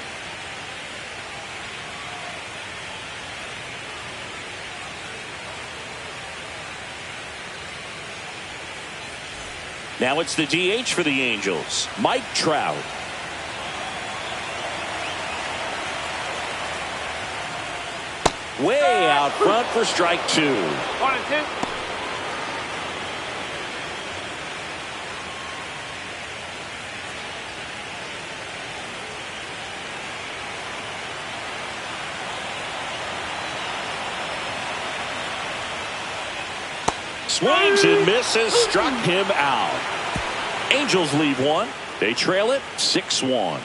Now it's the DH for the Angels, Mike Trout. Way out front for strike 2. 1-2. Swings and misses, struck him out. Angels leave one. They trail it 6-1.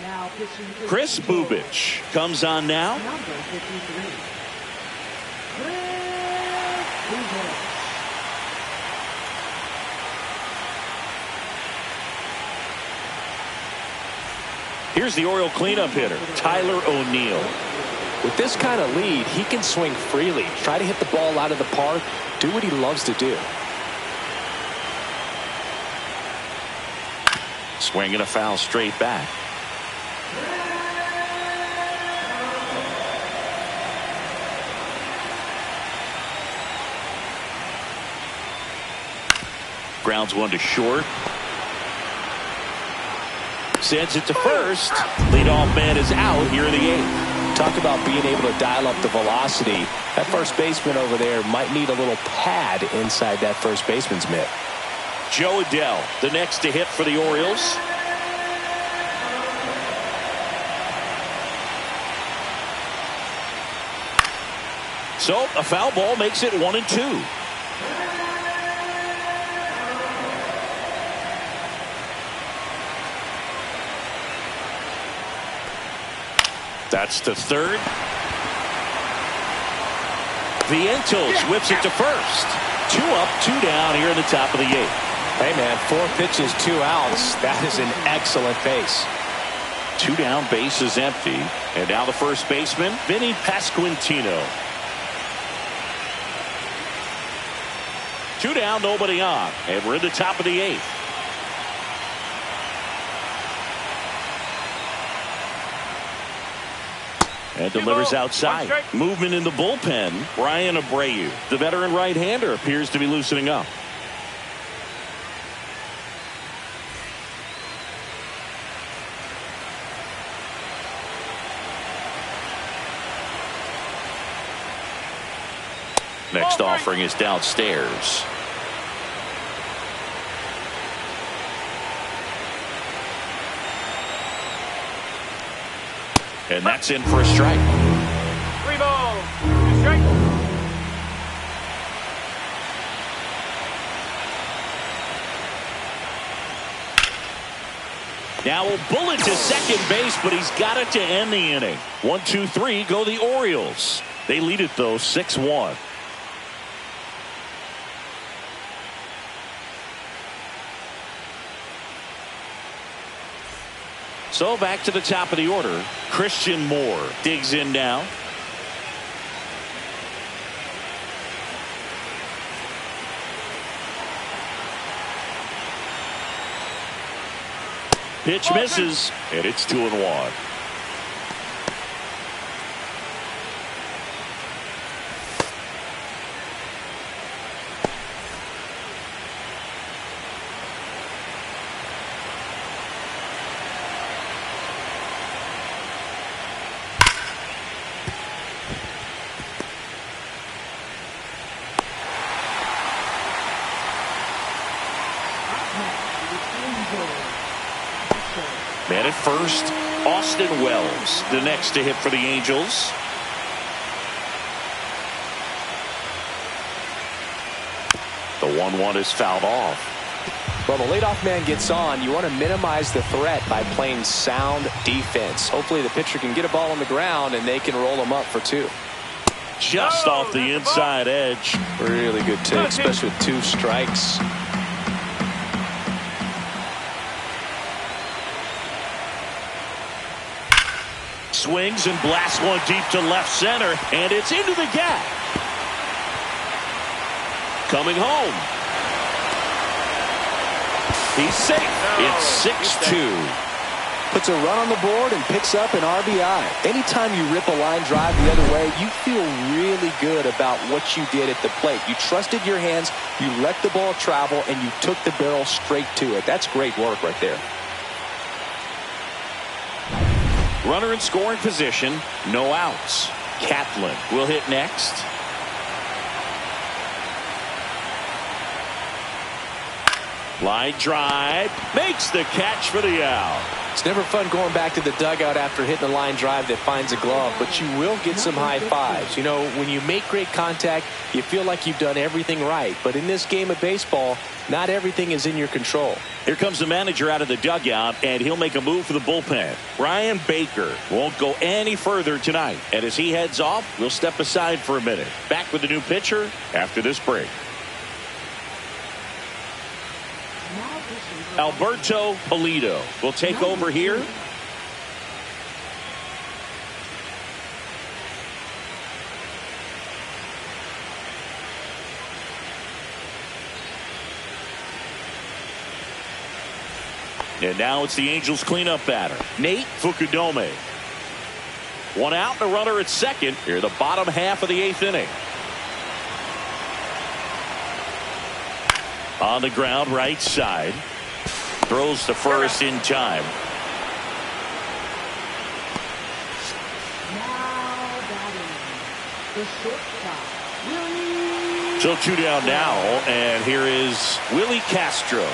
Now pitching for Chris the Angels. Bubich comes on now. Number 53. Chris Bubich. Here's the Oriole cleanup hitter, Tyler O'Neill. With this kind of lead, he can swing freely, try to hit the ball out of the park, do what he loves to do. Swing and a foul straight back. Grounds one to short. Sends it to first. Leadoff man is out here in the 8th. Talk about being able to dial up the velocity. That first baseman over there might need a little pad inside that first baseman's mitt. Joe Adell, the next to hit for the Orioles. So a foul ball makes it 1-2. That's to third. Vientos whips it to first. 2 up, 2 down here in the top of the 8th. Hey, man, 4 pitches, 2 outs. That is an excellent pace. 2 down, base is empty. And now the first baseman, Vinny Pasquantino. 2 down, nobody on. And we're in the top of the 8th. And delivers outside. Movement in the bullpen. Brian Abreu, the veteran right-hander, appears to be loosening up. Next offering is downstairs. And that's in for a strike. 3 balls, 2 strikes. Now a bullet to second base, but he's got it to end the inning. 1, 2, 3 go the Orioles. They lead it though 6-1. So back to the top of the order. Christian Moore digs in now. Pitch misses, and it's 2-1. Man at first, Austin Wells, the next to hit for the Angels. The 1-1 is fouled off. Well, the leadoff man gets on. You want to minimize the threat by playing sound defense. Hopefully the pitcher can get a ball on the ground and they can roll him up for 2. Just off the inside edge. Really good take, especially with 2 strikes. Swings and blasts one deep to left center, and it's into the gap. Coming home. He's safe. It's 6-2. Puts a run on the board and picks up an RBI. Anytime you rip a line drive the other way, you feel really good about what you did at the plate. You trusted your hands, you let the ball travel, and you took the barrel straight to it. That's great work right there. Runner in scoring position, no outs. Kaplan will hit next. Line drive, makes the catch for the out. It's never fun going back to the dugout after hitting a line drive that finds a glove, but you will get some high fives. You know, when you make great contact, you feel like you've done everything right. But in this game of baseball, not everything is in your control. Here comes the manager out of the dugout, and he'll make a move for the bullpen. Ryan Baker won't go any further tonight. And as he heads off, we'll step aside for a minute. Back with the new pitcher after this break. Alberto Pulido will take over here. And now it's the Angels cleanup batter, Nate Fukudome. 1 out and a runner at second here, the bottom half of the 8th inning. On the ground, right side. Throws to first in time. So 2 down now, and here is Willie Castro.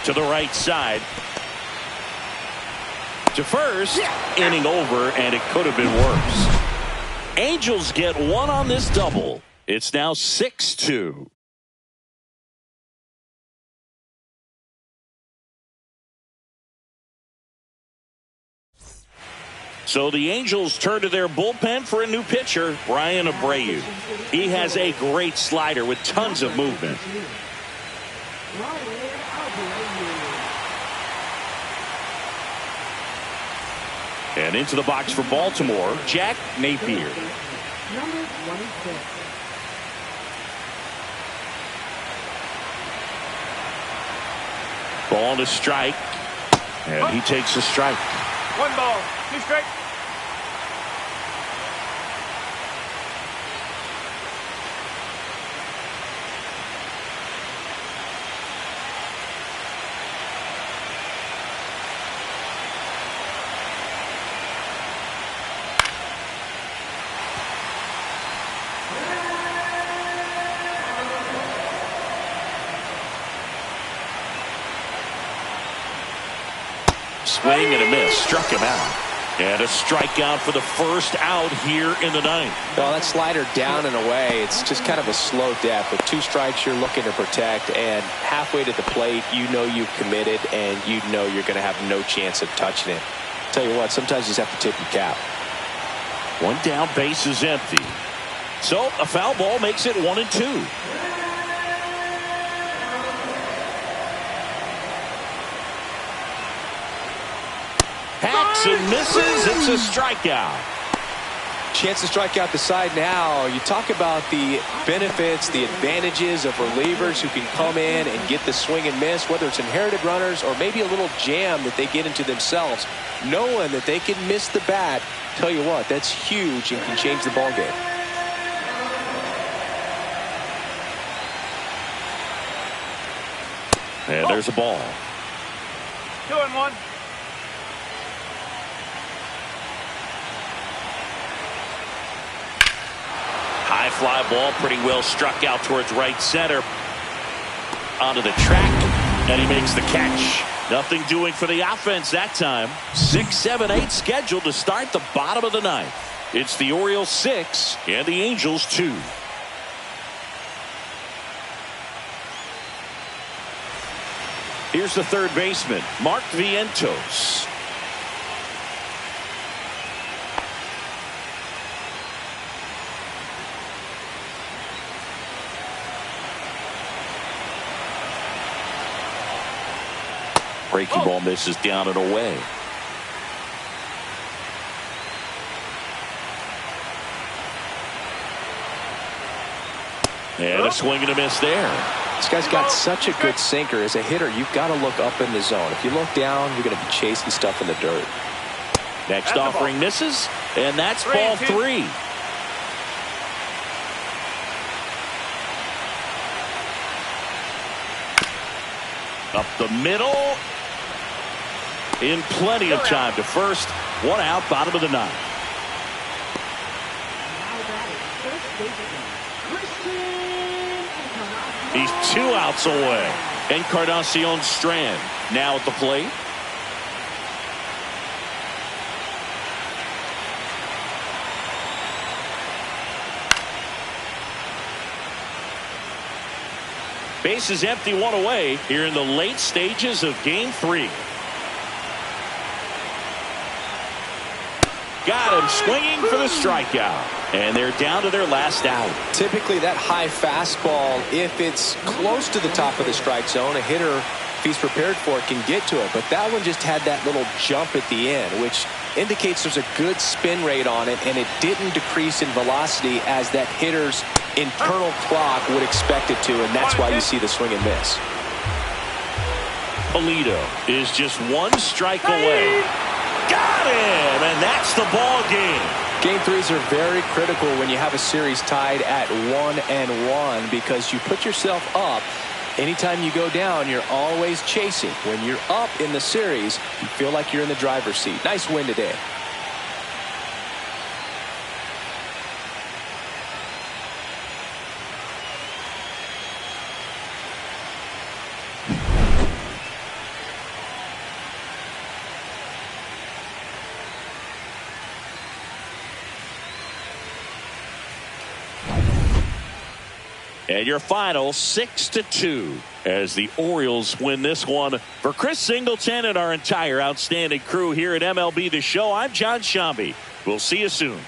To the right side. To first. Inning over, and it could have been worse. Angels get 1 on this double. It's now 6-2. So the Angels turn to their bullpen for a new pitcher, Brian Abreu. He has a great slider with tons of movement. And into the box for Baltimore, Jack Napier. Number 26. Ball to strike. And he takes a strike. 1 ball, 2 strikes. Swing and a miss. Struck him out. And a strikeout for the first out here in the ninth. Well, that slider down and away, it's just kind of a slow death. With 2 strikes, you're looking to protect, and halfway to the plate, you know you've committed, and you know you're going to have no chance of touching it. Tell you what, sometimes you just have to tip your cap. 1 down, base is empty. So a foul ball makes it 1-2. Hacks and misses. It's a strikeout. Chance to strike out the side now. You talk about the benefits, the advantages of relievers who can come in and get the swing and miss, whether it's inherited runners or maybe a little jam that they get into themselves. Knowing that they can miss the bat, tell you what, that's huge and can change the ball game. And there's a ball. 2-1. High fly ball, pretty well struck out towards right center. Onto the track, and he makes the catch. Nothing doing for the offense that time. 6, 7, 8 scheduled to start the bottom of the ninth. It's the Orioles 6 and the Angels 2. Here's the third baseman, Mark Vientos. Breaking ball misses down and away. And a swing and a miss there. This guy's got such a good sinker. As a hitter, you've got to look up in the zone. If you look down, you're going to be chasing stuff in the dirt. Next offering misses, and that's ball 3. Up the middle. In plenty of time to first. 1 out, bottom of the ninth. He's 2 outs away. Encarnacion Strand now at the plate. Base is empty, 1 away here in the late stages of game 3. Got him swinging for the strikeout. And they're down to their last out. Typically that high fastball, if it's close to the top of the strike zone, a hitter, if he's prepared for it, can get to it. But that one just had that little jump at the end, which indicates there's a good spin rate on it, and it didn't decrease in velocity as that hitter's internal clock would expect it to, and that's why you see the swing and miss. Polito is just 1 strike away. Got him, and that's the ball game. Game 3s are very critical when you have a series tied at 1-1 because you put yourself up. Anytime you go down, you're always chasing. When you're up in the series, you feel like you're in the driver's seat. Nice win today. And your final 6-2 as the Orioles win this one. For Chris Singleton and our entire outstanding crew here at MLB The Show, I'm John Shambi. We'll see you soon.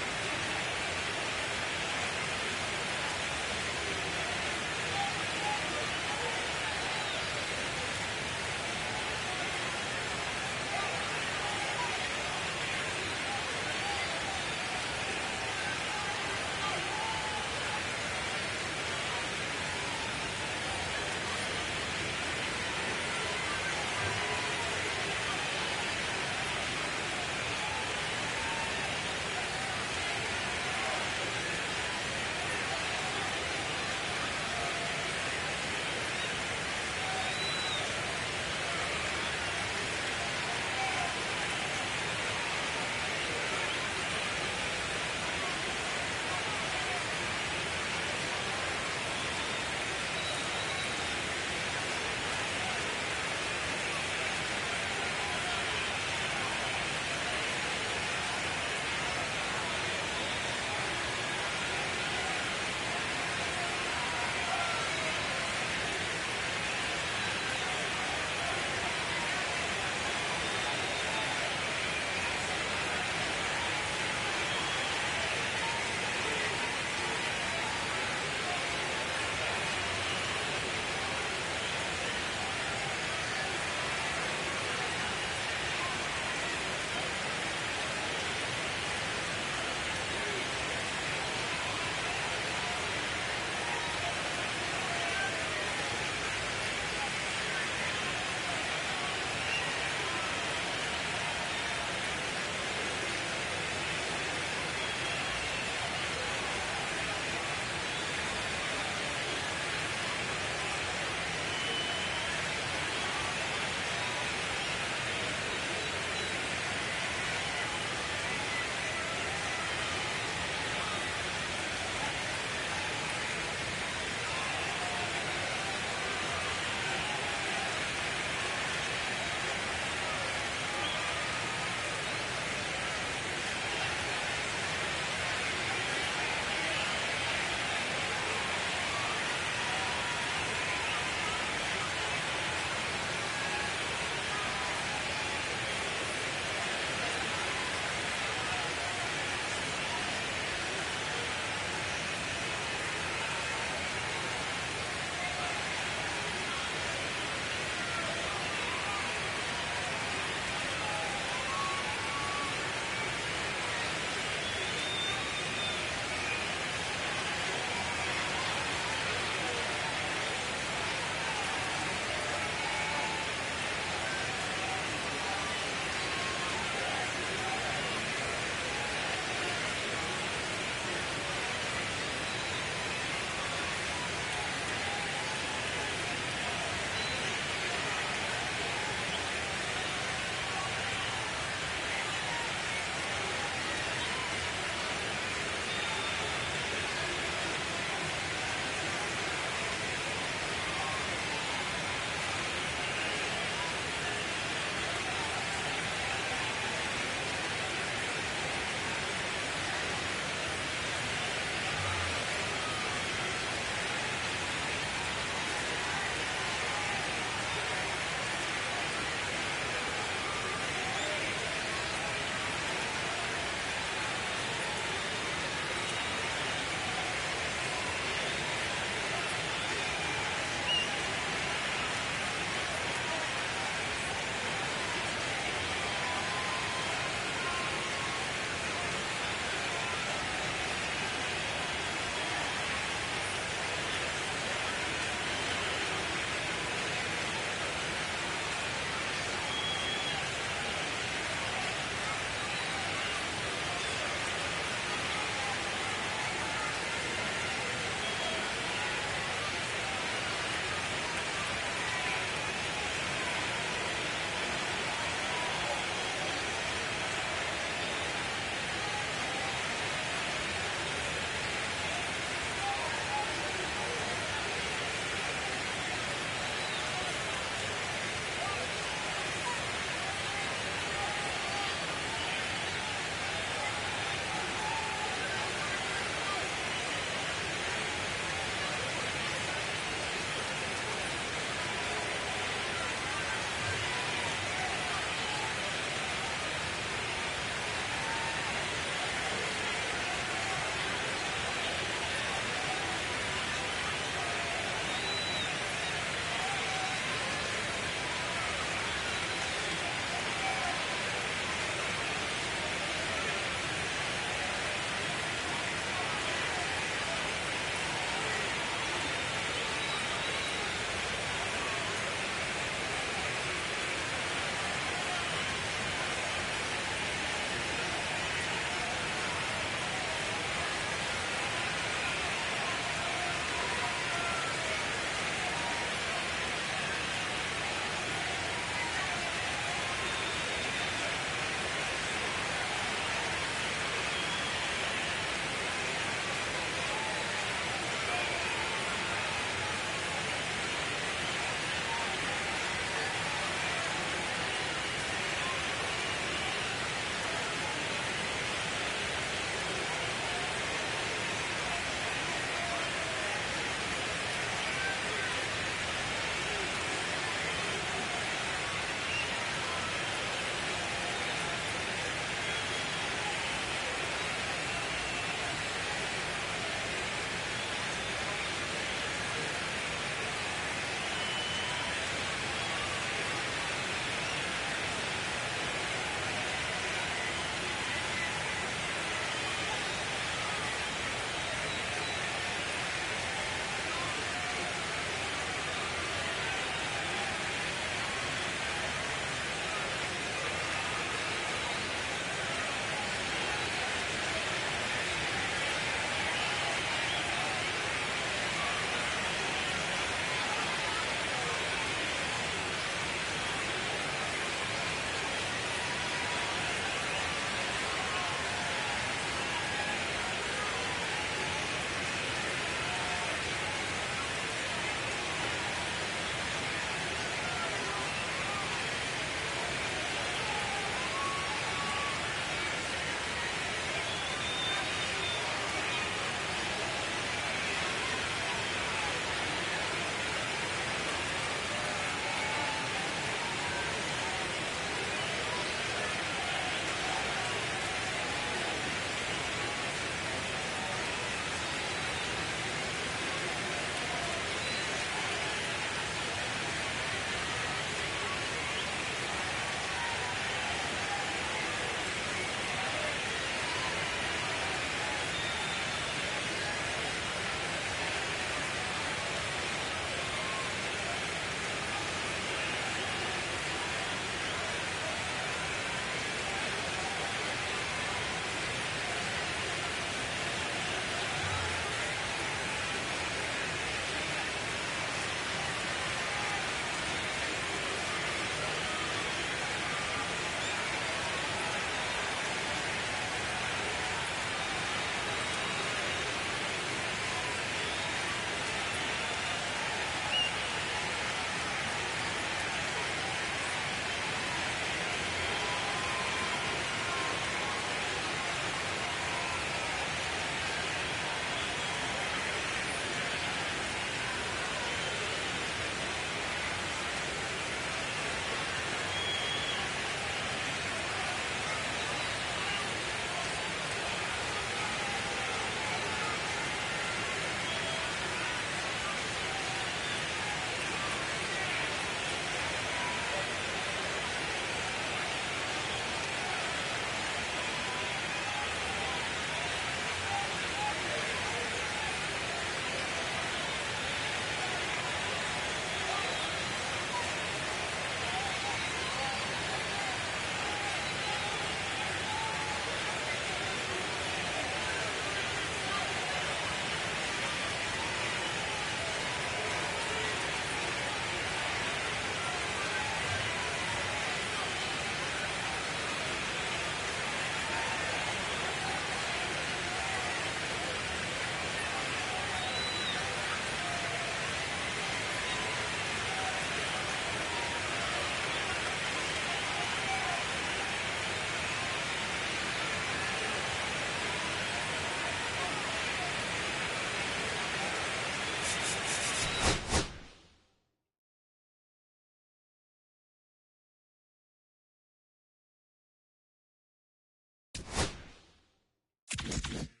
1.